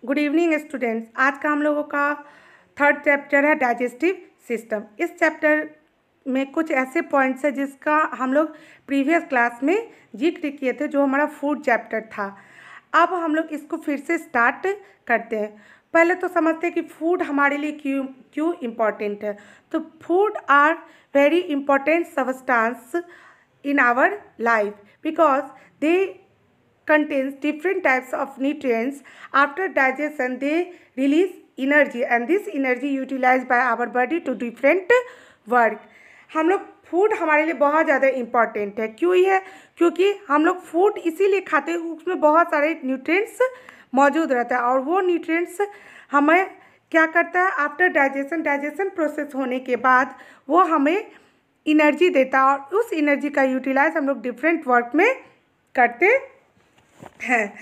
Good evening students. आज का हम लोगों का थर्ड चैप्टर है डाइजेस्टिव सिस्टम। इस चैप्टर में कुछ ऐसे पॉइंट्स है जिसका हम लोग प्रीवियस क्लास में जिक्र किए थे, जो हमारा फूड चैप्टर था। अब हम लोग इसको फिर से स्टार्ट करते हैं। पहले तो समझते हैं कि फूड हमारे लिए क्यों क्यों इम्पॉर्टेंट है। तो food are very important substance in our life because they contains different types of nutrients. After digestion they release energy and this energy utilized by our body to different work. हम लोग food हमारे लिए बहुत ज़्यादा important है। क्यों ये है? क्योंकि हम लोग फूड इसीलिए खाते हैं, उसमें बहुत सारे न्यूट्रिएंट्स मौजूद रहता है और वो न्यूट्रिएंट्स हमें क्या करता है, आफ्टर डाइजेशन प्रोसेस होने के बाद वो हमें एनर्जी देता है और उस एनर्जी का यूटिलाइज हम लोग डिफरेंट वर्क में करते हैं।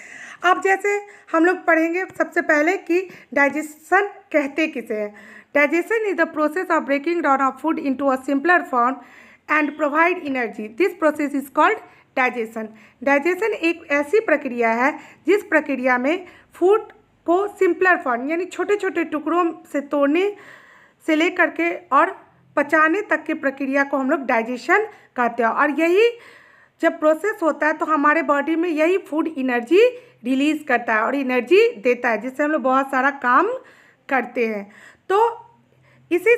अब जैसे हम लोग पढ़ेंगे सबसे पहले कि डाइजेशन कहते किसे हैं। Digestion is the process of breaking down of food into a simpler form and provide energy. This process is called digestion. Digestion एक ऐसी प्रक्रिया है जिस प्रक्रिया में फूड को सिंपलर फॉर्म यानी छोटे छोटे टुकड़ों से तोड़ने से लेकर के और पचाने तक की प्रक्रिया को हम लोग डाइजेशन कहते हैं। और यही जब प्रोसेस होता है तो हमारे बॉडी में यही फूड एनर्जी रिलीज़ करता है और एनर्जी देता है, जिससे हम लोग बहुत सारा काम करते हैं। तो इसी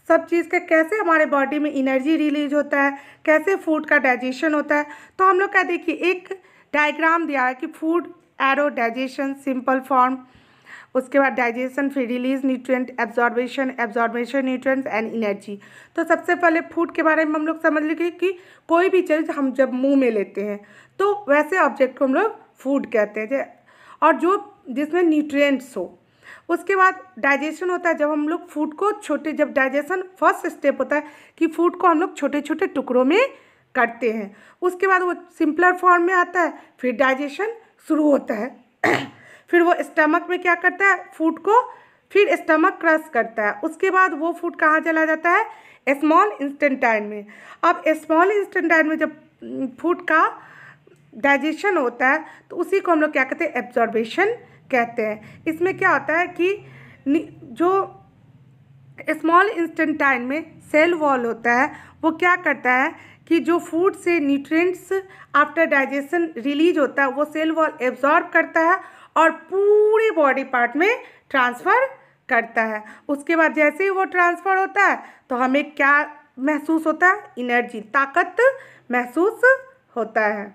सब चीज़ का कैसे हमारे बॉडी में एनर्जी रिलीज होता है, कैसे फूड का डाइजेशन होता है, तो हम लोग का देखिए एक डायग्राम दिया है कि food arrow digestion simple form, उसके बाद डाइजेशन, फिर release nutrient, absorption nutrients and energy. तो सबसे पहले फूड के बारे में हम लोग समझ लेंगे कि कोई भी चीज़ हम जब मुंह में लेते हैं तो वैसे ऑब्जेक्ट को हम लोग फूड कहते हैं, और जो जिसमें न्यूट्रिएंट्स हो। उसके बाद डाइजेशन होता है जब हम लोग फूड को जब डाइजेशन फर्स्ट स्टेप होता है कि फूड को हम लोग छोटे छोटे टुकड़ों में करते हैं। उसके बाद वो सिंपलर फॉर्म में आता है, फिर डाइजेशन शुरू होता है। फिर वो स्टमक में क्या करता है, फूड को फिर स्टमक क्रश करता है। उसके बाद वो फूड कहाँ चला जाता है, स्मॉल इंस्टेंटाइन में। अब स्मॉल इंस्टेंटाइन में जब फूड का डाइजेशन होता है तो उसी को हम लोग क्या कहते हैं, एब्जॉर्बेशन कहते हैं। इसमें क्या होता है कि जो स्मॉल इंस्टेंटाइन में सेल वॉल होता है वो क्या करता है कि जो फूड से न्यूट्रिएंट्स आफ्टर डाइजेशन रिलीज होता है वो सेल वॉल एब्जॉर्ब करता है और पूरे बॉडी पार्ट में ट्रांसफ़र करता है। उसके बाद जैसे ही वो ट्रांसफ़र होता है तो हमें क्या महसूस होता है, एनर्जी, ताकत महसूस होता है।